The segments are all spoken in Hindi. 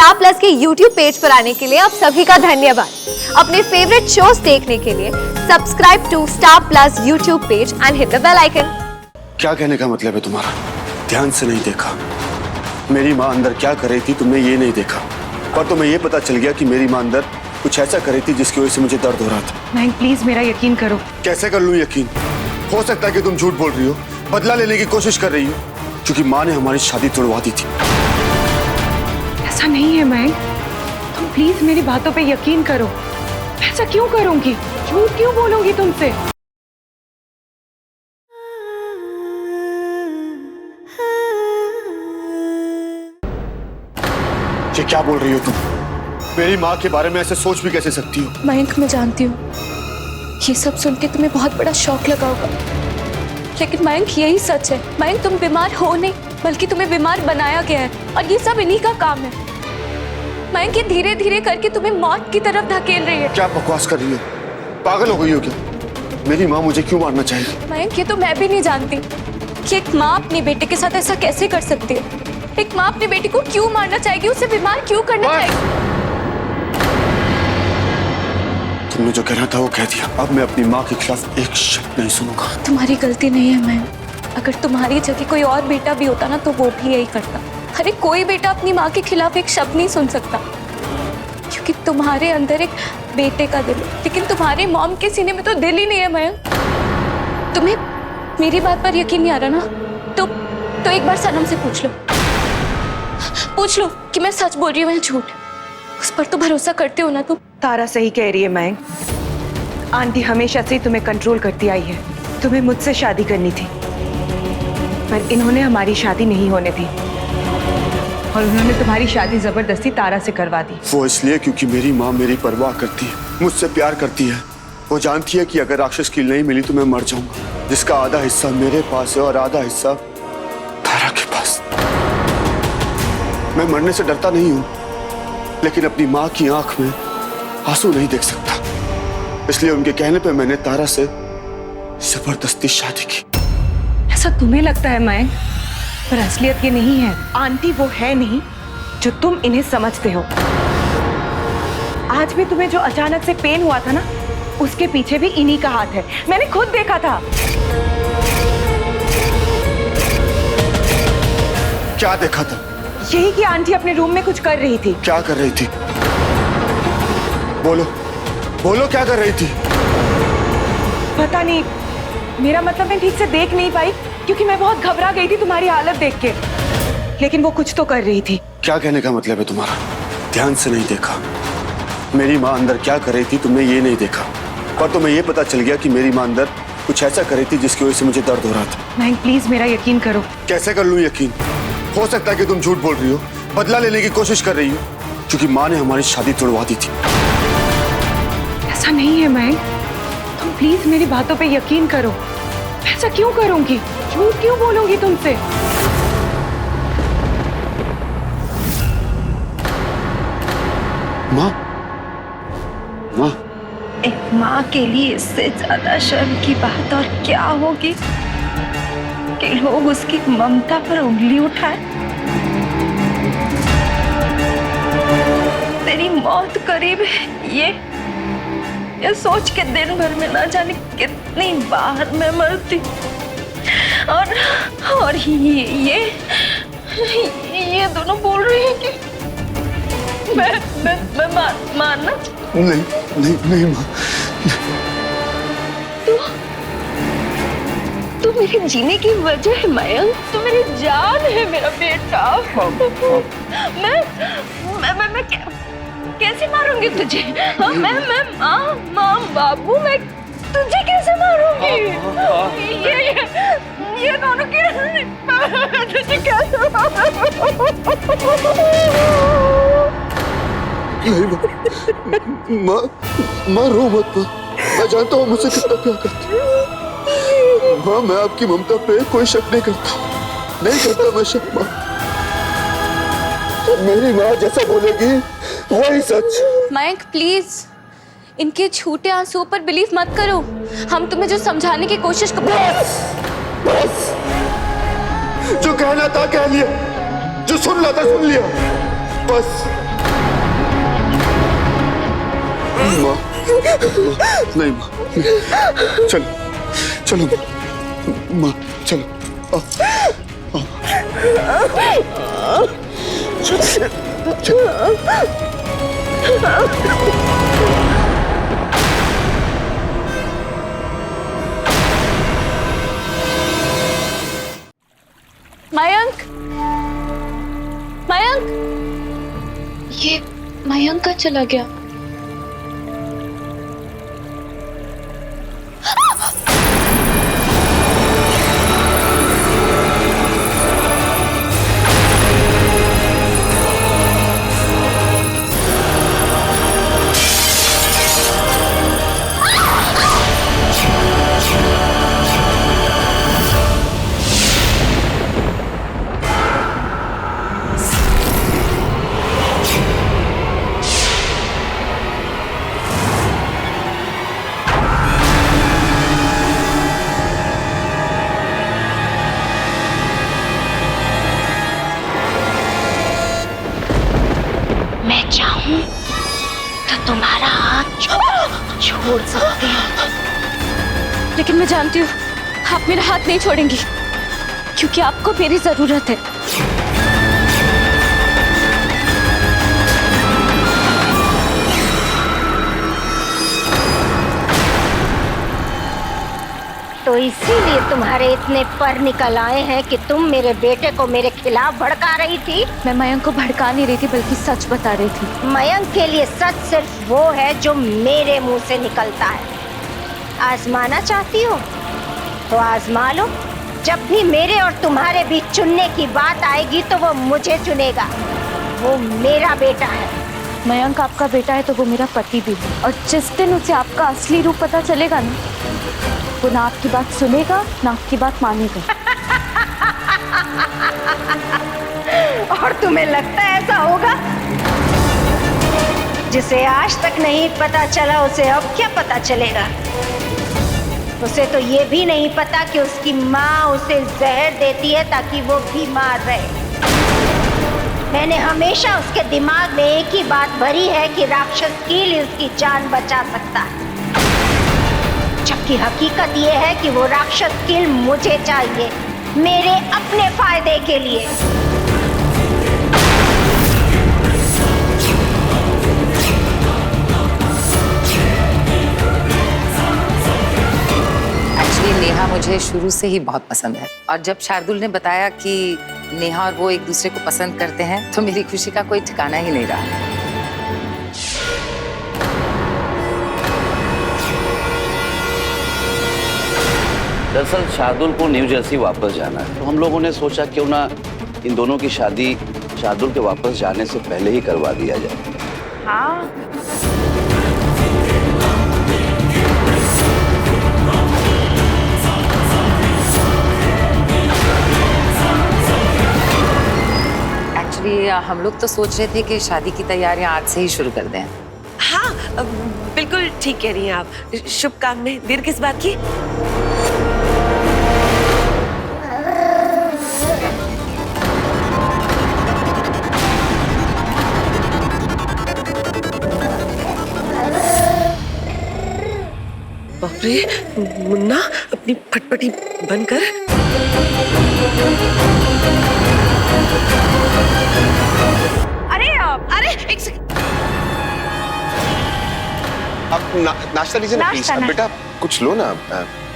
स्टार प्लस के YouTube पेज पर आने के लिए आप सभी का धन्यवाद। अपने फेवरेट शोज देखने के लिए subscribe to Star Plus YouTube page and hit the bell icon. क्या कहने का मतलब है तुम्हारा? ध्यान से नहीं देखा। मेरी माँ अंदर क्या कर रही थी तुमने ये नहीं देखा, पर तुम्हें ये पता चल गया कि मेरी माँ अंदर कुछ ऐसा कर रही थी जिसकी वजह से मुझे दर्द हो रहा था। महक प्लीज मेरा यकीन करो। कैसे कर लूं यकीन? हो सकता है कि तुम झूठ बोल रही हो, बदला लेने की कोशिश कर रही हो, क्योंकि माँ ने हमारी शादी तोड़वा दी थी। ऐसा नहीं है महक, तुम प्लीज मेरी बातों पे यकीन करो। ऐसा क्यों करूंगी, झूठ क्यों बोलूंगी तुमसे? ये क्या बोल रही हो तुम? मेरी माँ के बारे में ऐसे सोच भी कैसे सकती हो? मयंक मैं जानती हूँ ये सब सुन के तुम्हें बहुत बड़ा शौक लगा होगा, लेकिन मयंक यही सच है। मयंक तुम बीमार हो नहीं बल्कि तुम्हें बीमार बनाया गया है और ये सब इन्हीं का काम है। मयंक ये धीरे धीरे करके तुम्हें मौत की तरफ धकेल रही है। क्या बकवास कर रही हो? पागल हो गई हो क्या? मेरी माँ मुझे क्यों मारना चाहेगी? मयंक ये तो मैं भी नहीं जानती कि एक माँ अपने बेटे के साथ ऐसा कैसे कर सकती है। एक माँ अपने बेटे को क्यों मारना चाहेगी, उसे बीमार क्यों करना चाहेगी? तुमने जो कहना था वो कह दिया। अब मैं अपनी माँ के खिलाफ एक शब्द नहीं सुनूंगा। तुम्हारी गलती नहीं है मयंक, अगर तुम्हारी जगह कोई और बेटा भी होता ना तो वो भी यही करता। अरे कोई बेटा अपनी माँ के खिलाफ एक शब्द नहीं सुन सकता, क्योंकि तुम्हारे अंदर एक बेटे का दिल है, लेकिन तुम्हारी मॉम के सीने में तो दिल ही नहीं है मयंक। तुम्हें मेरी बात पर यकीन नहीं आ रहा ना, तो एक बार सनम से पूछ लो कि मैं सच बोल रही हूँ या झूठ। उस पर तो भरोसा करते हो ना तुम? तारा सही कह रही है महक, आंटी हमेशा से तुम्हें कंट्रोल करती आई है। तुम्हें मुझसे शादी करनी थी, पर इन्होंने हमारी शादी नहीं होने दी और उन्होंने तुम्हारी शादी जबरदस्ती तारा से करवा दी। वो इसलिए क्योंकि मेरी माँ मेरी परवाह करती है, मुझसे प्यार करती है। वो जानती है कि अगर राक्षस की नहीं मिली तो मैं मर जाऊंगा, जिसका आधा हिस्सा मेरे पास है और आधा हिस्सा तारा के पास। मैं मरने से डरता नहीं हूँ, लेकिन अपनी माँ की आंख में आंसू नहीं देख सकता, इसलिए उनके कहने पे मैंने तारा से जबरदस्ती शादी की। ऐसा तुम्हें लगता है महक, पर असलियत ये नहीं है। आंटी वो है नहीं जो तुम इन्हें समझते हो। आज भी तुम्हें जो अचानक से पेन हुआ था ना, उसके पीछे भी इन्हीं का हाथ है। मैंने खुद देखा था। क्या देखा था? यही कि आंटी अपने रूम में कुछ कर रही थी। क्या कर रही थी? बोलो बोलो, क्या कर रही थी? पता नहीं, मेरा मतलब मैं ठीक से देख नहीं पाई क्योंकि मैं बहुत घबरा गई थी तुम्हारी हालत देख के, लेकिन वो कुछ तो कर रही थी। क्या कहने का मतलब है तुम्हारा? ध्यान से नहीं देखा। मेरी माँ अंदर क्या कर रही थी तुमने ये नहीं देखा, पर तुम्हें ये पता चल गया कि मेरी माँ अंदर कुछ ऐसा कर रही थी जिसकी वजह से मुझे दर्द हो रहा था। महक प्लीज मेरा यकीन करो। कैसे कर लूं यकीन? हो सकता है कि तुम झूठ बोल रही हो, बदला लेने की कोशिश कर रही हो, क्योंकि माँ ने हमारी शादी तोड़वा दी थी। ऐसा नहीं है महक, तुम प्लीज मेरी बातों पे यकीन करो। ऐसा क्यों करूंगी, झूठ क्यों बोलूंगी तुमसे? माँ, माँ, एक माँ के लिए इससे ज्यादा शर्म की बात और क्या होगी कि लोग उसकी ममता पर उंगली उठाए। तेरी मौत करीब है, ये सोच के दिन भर में ना जाने कितनी बार मैं मरती। और ये दोनों बोल रहे हैं कि मैं मारना। नहीं माँ। तू मेरे जीने की वजह है मयंक, तू मेरी जान है मेरा बेटा। मैं कैसे मारूंगी तुझे? हाँ, मैं माँ बाबू, मैं तुझे कैसे मारूंगी? ये दोनों तुझे कैसे माँ रो मत माँ, मैं जानता हूँ मुझसे कितना प्यार करती है। माँ मैं आपकी ममता पे कोई शक नहीं करता मैं शक। माँ मेरी माँ जैसा बोलेगी वही सच। मयंक प्लीज इनके झूठे आंसुओं पर बिलीव मत करो। हम तुम्हें जो समझाने की कोशिश कर। बस जो कहना था कह लिया, जो सुनना था सुन लिया। बस माँ, नहीं माँ, चलो चलो माँ, चलो मयंक, मयंक, ये मयंक का चला गया। मैं चाहूं तो तुम्हारा हाथ छोड़ सकती हूँ, लेकिन मैं जानती हूँ आप मेरा हाथ नहीं छोड़ेंगी, क्योंकि आपको मेरी जरूरत है। तो इसीलिए तुम्हारे इतने पर निकल आए हैं कि तुम मेरे बेटे को मेरे खिलाफ भड़का रही थी। मैं मयंक को भड़का नहीं रही थी, बल्कि सच बता रही थी। मयंक के लिए सच सिर्फ वो है जो मेरे मुंह से निकलता है। आजमाना चाहती हो तो आजमा लो। जब भी मेरे और तुम्हारे बीच चुनने की बात आएगी तो वो मुझे चुनेगा। वो मेरा बेटा है। मयंक आपका बेटा है तो वो मेरा पति भी है, और जिस दिन उसे आपका असली रूप पता चलेगा ना, वो ना आपकी बात सुनेगा ना आपकी बात मानेगा। और तुम्हें लगता है ऐसा होगा? जिसे आज तक नहीं पता चला उसे अब क्या पता चलेगा? उसे तो ये भी नहीं पता कि उसकी माँ उसे जहर देती है ताकि वो बीमार रहे। मैंने हमेशा उसके दिमाग में एक ही बात भरी है कि राक्षस कील उसकी जान बचा सकता है, जबकि हकीकत ये है कि वो राक्षस कील मुझे चाहिए, मेरे अपने फायदे के लिए। नेहा मुझे शुरू से ही बहुत पसंद है, और जब शार्दुल ने बताया कि नेहा और वो एक दूसरे को पसंद करते हैं तो मेरी खुशी का कोई ठिकाना ही नहीं रहा। दरअसल शार्दुल को न्यू जर्सी वापस जाना है, तो हम लोगों ने सोचा क्यों ना इन दोनों की शादी शार्दुल के वापस जाने से पहले ही करवा दिया जाए। हाँ, एक्चुअली हम लोग तो सोच रहे थे कि शादी की तैयारियां आज से ही शुरू कर दें। हाँ, बिल्कुल ठीक कह रही हैं आप। शुभ काम में देर किस बात की? बाप रे, मुन्ना अपनी फटफटी बंद कर। अरे एक सेकंड। आप नाश्ता लीजिए ना प्लीज। बेटा कुछ लो ना,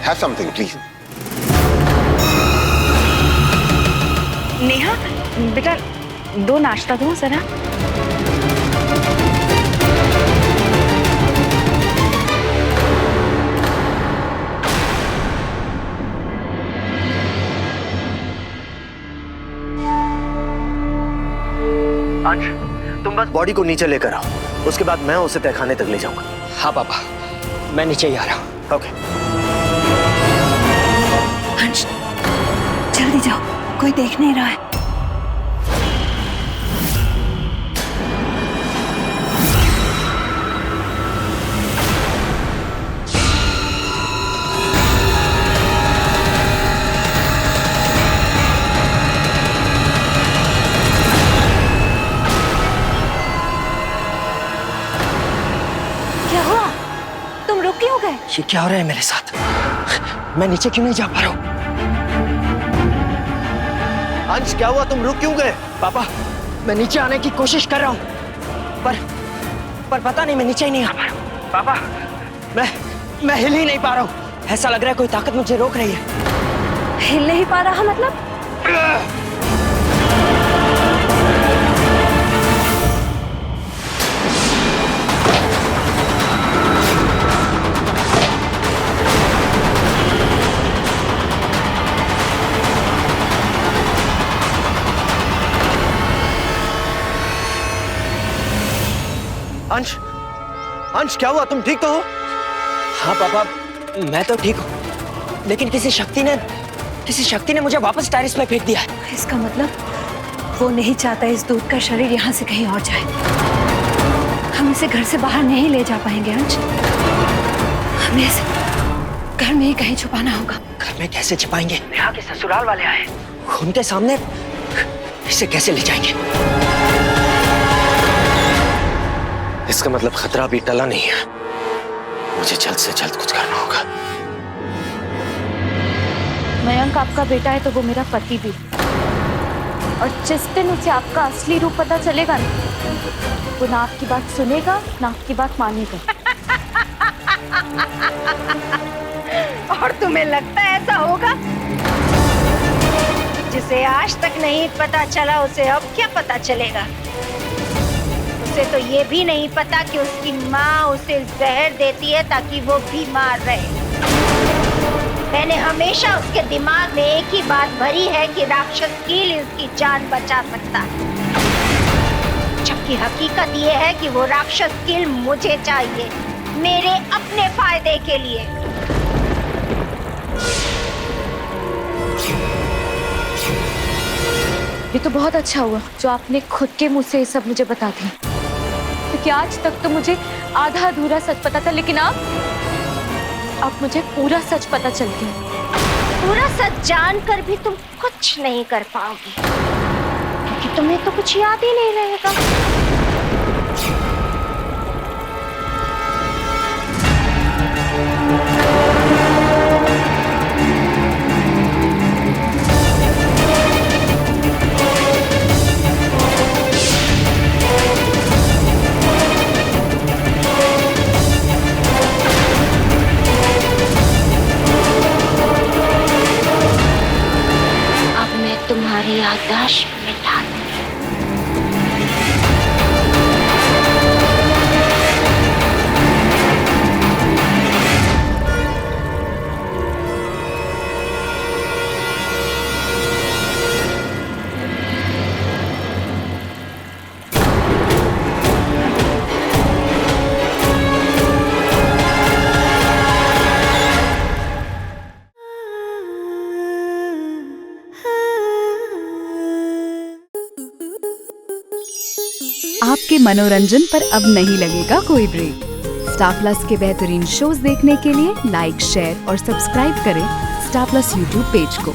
हैव समथिंग प्लीज। नेहा बेटा, 2 नाश्ता दो जरा। आज तुम बस बॉडी को नीचे लेकर आओ, उसके बाद मैं उसे तहखाने तक ले जाऊंगा। हाँ पापा, मैं नीचे ही आ रहा हूँ। ओके। हंस, जल्दी जाओ, कोई देख नहीं रहा है। क्यों गए? ये क्या हो रहा है मेरे साथ? मैं नीचे क्यों नहीं जा पा रहा हूँ? अंश क्या हुआ, तुम रुक क्यों गए? पापा, मैं नीचे आने की कोशिश कर रहा हूँ, पर पता नहीं मैं नीचे ही नहीं आ पा रहा हूँ। पापा, मैं हिल ही नहीं पा रहा हूँ। ऐसा लग रहा है कोई ताकत मुझे रोक रही है। हिल नहीं पा रहा मतलब? अंश, अंश क्या हुआ, तुम ठीक तो हो? हाँ पापा, मैं तो ठीक हूँ, लेकिन किसी शक्ति ने मुझे वापस टेरेस पे फेंक दिया है। इसका मतलब वो नहीं चाहता इस दूत का शरीर यहाँ से कहीं और जाए। हम इसे घर से बाहर नहीं ले जा पाएंगे अंश। हमें इसे घर में ही कहीं छुपाना होगा। घर में कैसे छिपाएंगे? नेहा के ससुराल वाले आए, उनके सामने इसे कैसे ले जाएंगे? इसका मतलब खतरा अभी टला नहीं है। मुझे जल्द से जल्द कुछ करना होगा। मयंक आपका बेटा है तो वो मेरा पति भी, और जिस दिन उसे आपका असली रूप पता चलेगा ना, वो ना आपकी बात सुनेगा ना आपकी बात मानेगा। और तुम्हें लगता है ऐसा होगा? जिसे आज तक नहीं पता चला उसे अब क्या पता चलेगा? उसे तो ये भी नहीं पता कि उसकी माँ उसे जहर देती है ताकि वो बीमार रहे। मैंने हमेशा उसके दिमाग में एक ही बात भरी है कि राक्षस कील उसकी जान बचा सकता है, जबकि हकीकत ये है कि वो राक्षस कील मुझे चाहिए, मेरे अपने फायदे के लिए। ये तो बहुत अच्छा हुआ जो आपने खुद के मुंह से ये सब मुझे बता दिया, क्योंकि आज तक तो मुझे आधा अधूरा सच पता था, लेकिन अब मुझे पूरा सच पता चल गया। पूरा सच जानकर भी तुम कुछ नहीं कर पाओगी, क्योंकि तुम्हें तो कुछ याद ही नहीं रहेगा। तुम्हारी याददाश्त मिटा दूं। आपके मनोरंजन पर अब नहीं लगेगा कोई ब्रेक। स्टार प्लस के बेहतरीन शोज देखने के लिए लाइक, शेयर और सब्सक्राइब करें स्टार प्लस यूट्यूब पेज को।